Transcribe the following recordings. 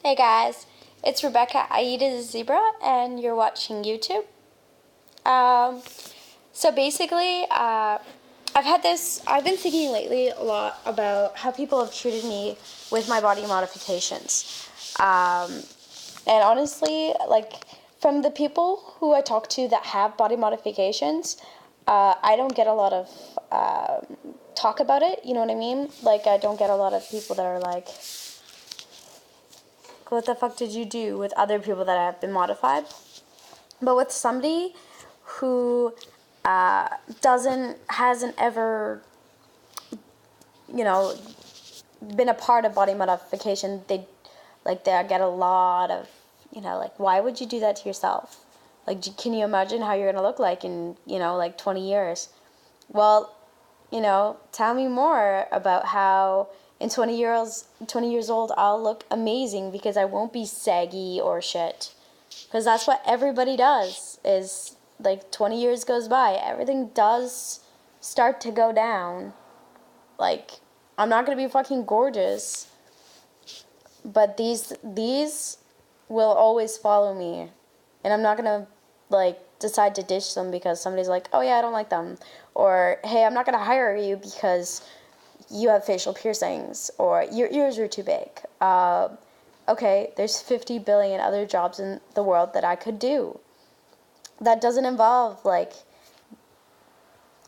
Hey guys, it's Rebecca. I eat a zebra, and you're watching YouTube. Um, so basically, I've been thinking lately a lot about how people have treated me with my body modifications. And honestly, like, from the people who I talk to that have body modifications, I don't get a lot of talk about it, you know what I mean? Like, I don't get a lot of people that are like, what the fuck did you do with other people that have been modified? But with somebody who hasn't ever, you know, been a part of body modification, they get a lot of, like, why would you do that to yourself? Like, can you imagine how you're gonna look like in, like 20 years? Well, tell me more about how in 20 years old I'll look amazing because I won't be saggy or shit. Because that's what everybody does. Is like 20 years goes by, everything does start to go down. Like, I'm not gonna be fucking gorgeous, but these will always follow me, and I'm not gonna like decide to ditch them because somebody's like, oh yeah, I don't like them, or hey, I'm not gonna hire you because you have facial piercings or your ears are too big. Okay, there's 50 billion other jobs in the world that I could do that doesn't involve like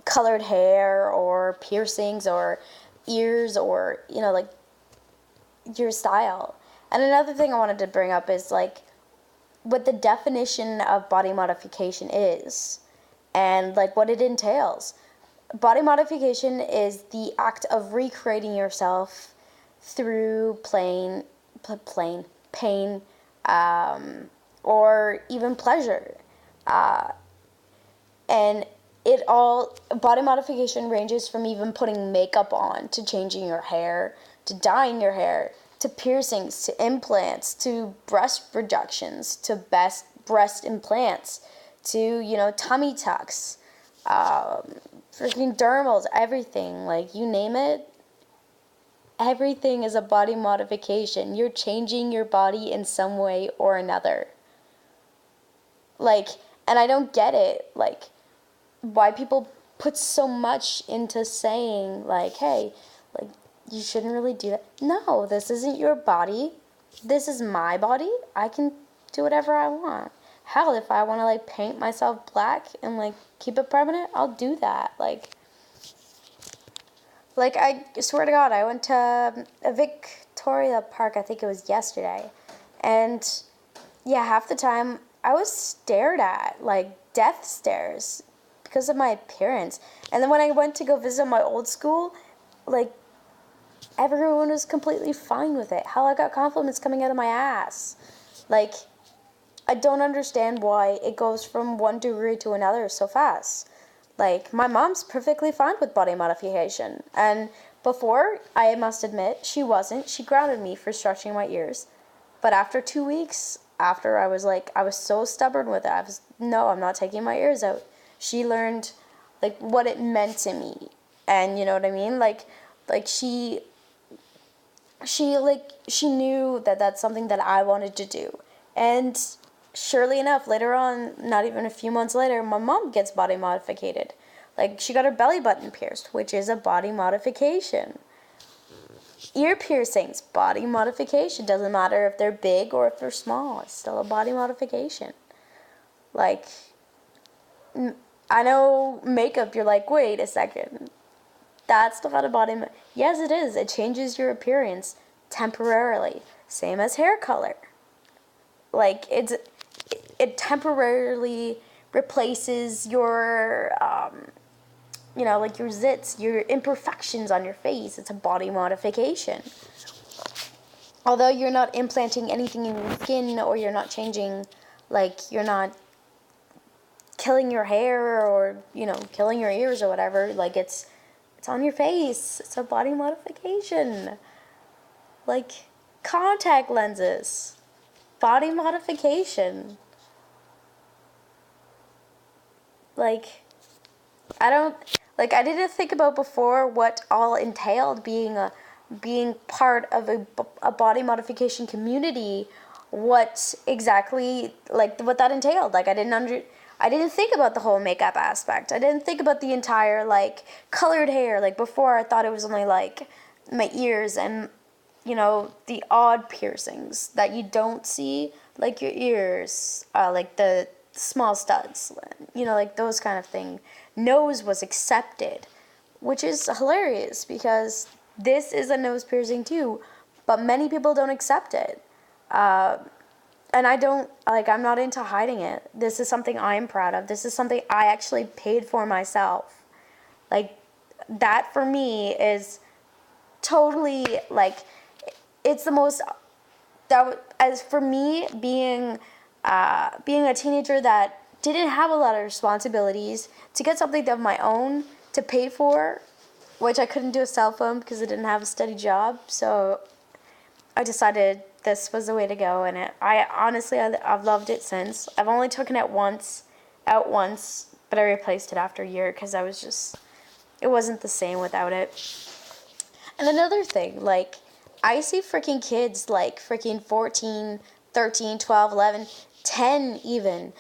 colored hair or piercings or ears or like your style. And another thing I wanted to bring up is like what the definition of body modification is and like what it entails. Body modification is the act of recreating yourself through pain, or even pleasure. And body modification ranges from even putting makeup on, to changing your hair, to dyeing your hair, to piercings, to implants, to breast reductions, to breast implants, to, tummy tucks, freaking dermals, everything. Like, you name it, everything is a body modification. You're changing your body in some way or another. Like, and I don't get it, like, why people put so much into saying, like, hey, like, you shouldn't really do that. No, this isn't your body. This is my body. I can do whatever I want. Hell, if I want to, like, paint myself black and, like, keep it permanent, I'll do that. Like, I swear to God, I went to a Victoria Park, I think it was yesterday, and, yeah, half the time I was stared at, like, death stares, because of my appearance. And then when I went to go visit my old school, like, everyone was completely fine with it. Hell, I got compliments coming out of my ass. Like, I don't understand why it goes from one degree to another so fast. Like, my mom's perfectly fine with body modification. And before, I must admit, she wasn't. She grounded me for stretching my ears. But after 2 weeks, after I was so stubborn with it, no, I'm not taking my ears out. She learned, like, what it meant to me. And you know what I mean? Like she knew that that's something that I wanted to do. And surely enough, later on, not even a few months later, my mom gets body modified. Like, she got her belly button pierced, which is a body modification. Ear piercings, body modification. Doesn't matter if they're big or if they're small. It's still a body modification. Like, I know makeup, you're like, wait a second. That's not a body... Yes, it is. It changes your appearance temporarily. Same as hair color. Like, it temporarily replaces your, like your zits, your imperfections on your face. It's a body modification. Although you're not implanting anything in your skin, or you're not changing, like, you're not killing your hair or, killing your ears or whatever. Like, it's on your face. It's a body modification. Like, contact lenses. Body modification. Like, I didn't think about before what all entailed being a being part of a body modification community, what exactly, like, what that entailed. Like, I didn't think about the whole makeup aspect. I didn't think about the entire, like, colored hair. Like, before, I thought it was only, like, my ears and, you know, the odd piercings that you don't see, like your ears, like the small studs, you know, like those kind of thing. Nose was accepted, which is hilarious because this is a nose piercing too, but many people don't accept it. And I don't, like, I'm not into hiding it. This is something I'm proud of. This is something I actually paid for myself. Like, that for me is totally, like, it's the most, that, as for me, being a teenager that didn't have a lot of responsibilities, to get something of my own to pay for, which I couldn't do a cell phone because I didn't have a steady job, so I decided this was the way to go, and I honestly, I've loved it since. I've only taken it once, but I replaced it after a year because it wasn't the same without it. And another thing, like, I see freaking kids, like, freaking 14, 13, 12, 11, 10 even,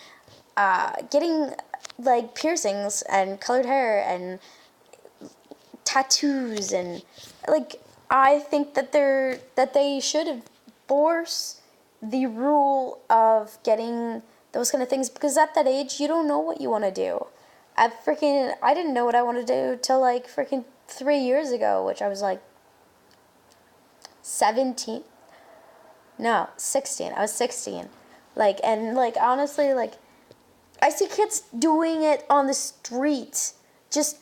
getting, like, piercings and colored hair and tattoos, and, like, I think that they should force the rule of getting those kind of things, because at that age, you don't know what you want to do. I didn't know what I wanted to do till, like, freaking 3 years ago, which I was, like, 17. No, 16. I was 16. Like, and, like, honestly, like, I see kids doing it on the street, just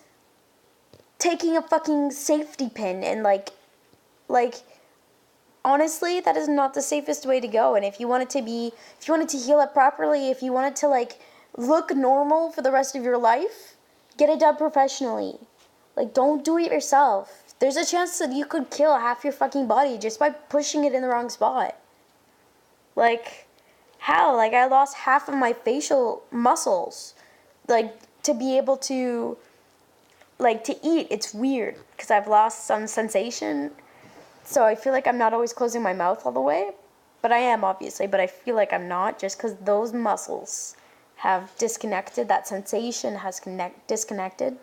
taking a fucking safety pin and, like, honestly, that is not the safest way to go. And if you want it to heal up properly, if you want it to, like, look normal for the rest of your life, get it done professionally. Like, don't do it yourself. There's a chance that you could kill half your fucking body just by pushing it in the wrong spot. Like, how? Like, I lost half of my facial muscles. Like, to be able to, like, to eat, it's weird because I've lost some sensation. So I feel like I'm not always closing my mouth all the way. But I am, obviously, but I feel like I'm not, just because those muscles have disconnected. That sensation has disconnected.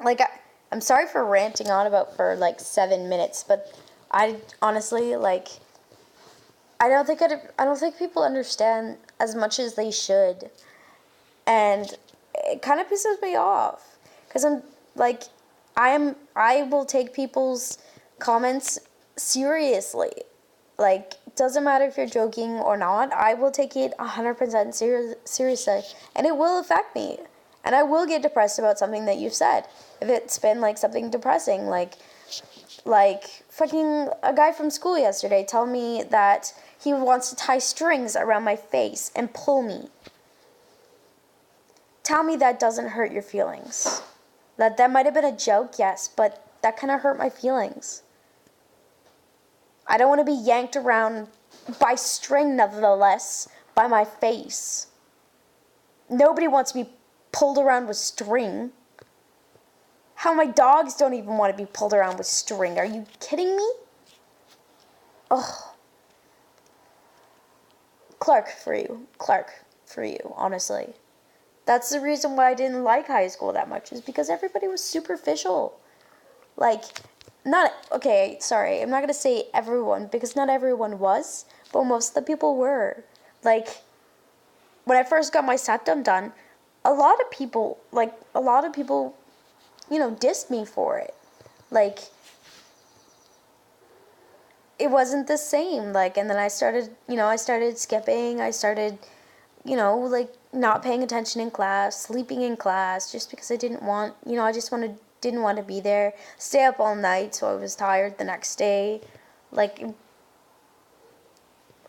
Like, I'm sorry for ranting on about for, like, 7 minutes, but I honestly, like, I don't think people understand as much as they should, and it kind of pisses me off, because I'm, like, I will take people's comments seriously. Like, doesn't matter if you're joking or not, I will take it 100% seriously, and it will affect me. And I will get depressed about something that you've said. If it's been, like, something depressing, like fucking a guy from school yesterday told me that he wants to tie strings around my face and pull me. Tell me that doesn't hurt your feelings. That might have been a joke, yes, but that kind of hurt my feelings. I don't want to be yanked around by string, nevertheless, by my face. Nobody wants to be pulled around with string. How my dogs don't even want to be pulled around with string. Are you kidding me? Ugh. Clark for you, honestly. That's the reason why I didn't like high school that much, is because everybody was superficial. Like, okay, sorry, I'm not going to say everyone, because not everyone was, but most of the people were. Like, when I first got my septum done, a lot of people, you know, dissed me for it. Like, it wasn't the same. Like, and then I started skipping. I started, you know, like, not paying attention in class, sleeping in class, just because I didn't want, you know, didn't want to be there. Stay up all night, so I was tired the next day. Like,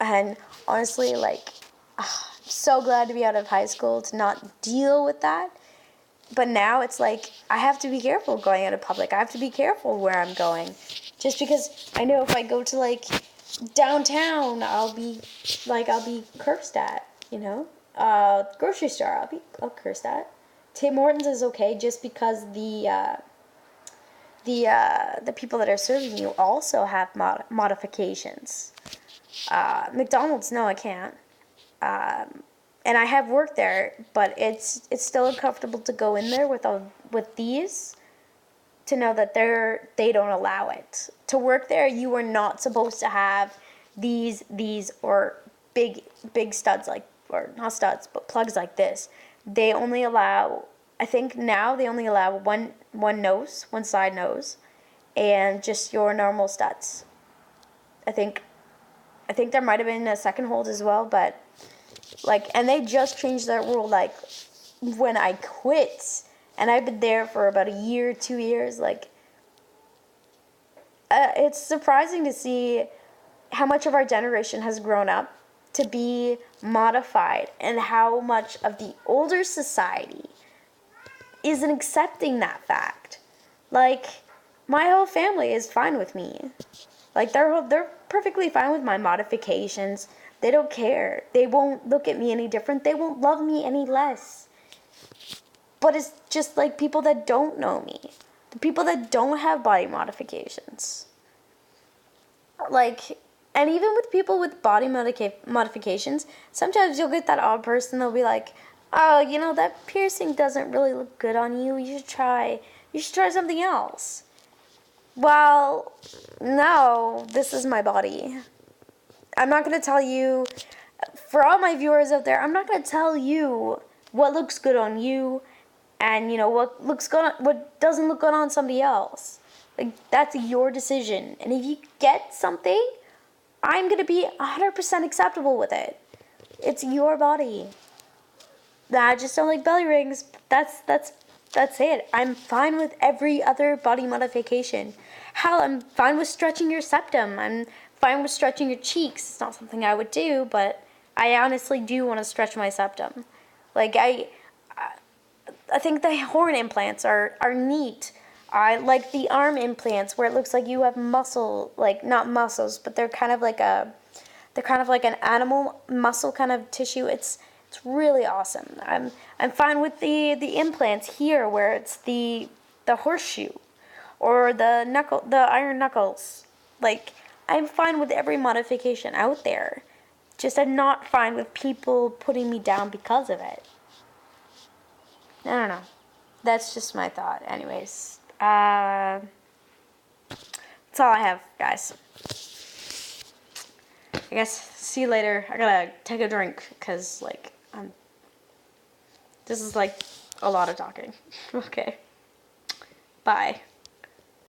and honestly, like, I'm so glad to be out of high school to not deal with that. But now it's like, I have to be careful going out in public. I have to be careful where I'm going. Just because I know if I go to, like, downtown, I'll be cursed at, you know? Grocery store, I'll cursed at. Tim Hortons is okay just because the people that are serving you also have modifications. McDonald's, no, I can't. And I have worked there, but it's still uncomfortable to go in there with these, to know that they don't allow it. To work there, you are not supposed to have these or big studs, like, or not studs, but plugs like this. They only allow, I think now they only allow one side nose, and just your normal studs. I think there might have been a second hold as well, but like, and they just changed that rule like when I quit, and I've been there for about a year, 2 years. Like, it's surprising to see how much of our generation has grown up to be modified, and how much of the older society isn't accepting that fact. Like, my whole family is fine with me. Like, they're perfectly fine with my modifications. They don't care. They won't look at me any different. They won't love me any less. But it's just like people that don't know me, the people that don't have body modifications. Like, and even with people with body modifications, sometimes you'll get that odd person. They'll be like, "Oh, you know, that piercing doesn't really look good on you. You should try something else." Well, no, this is my body. I'm not going to tell you, for all my viewers out there, I'm not going to tell you what looks good on you, and, you know, what doesn't look good on somebody else. Like, that's your decision. And if you get something, I'm going to be 100% acceptable with it. It's your body. I just don't like belly rings. That's it. I'm fine with every other body modification. Hell, I'm fine with stretching your septum. I'm fine with stretching your cheeks. It's not something I would do, but I honestly do want to stretch my septum. Like, I think the horn implants are neat. I like the arm implants where it looks like you have muscle, like, not muscles, but they're kind of like an animal muscle kind of tissue. It's really awesome. I'm fine with the implants here where it's the horseshoe or the iron knuckles. Like, I'm fine with every modification out there. Just I'm not fine with people putting me down because of it. I don't know. That's just my thought. Anyways, that's all I have, guys. I guess see you later. I gotta take a drink because, like, this is like a lot of talking. Okay. Bye.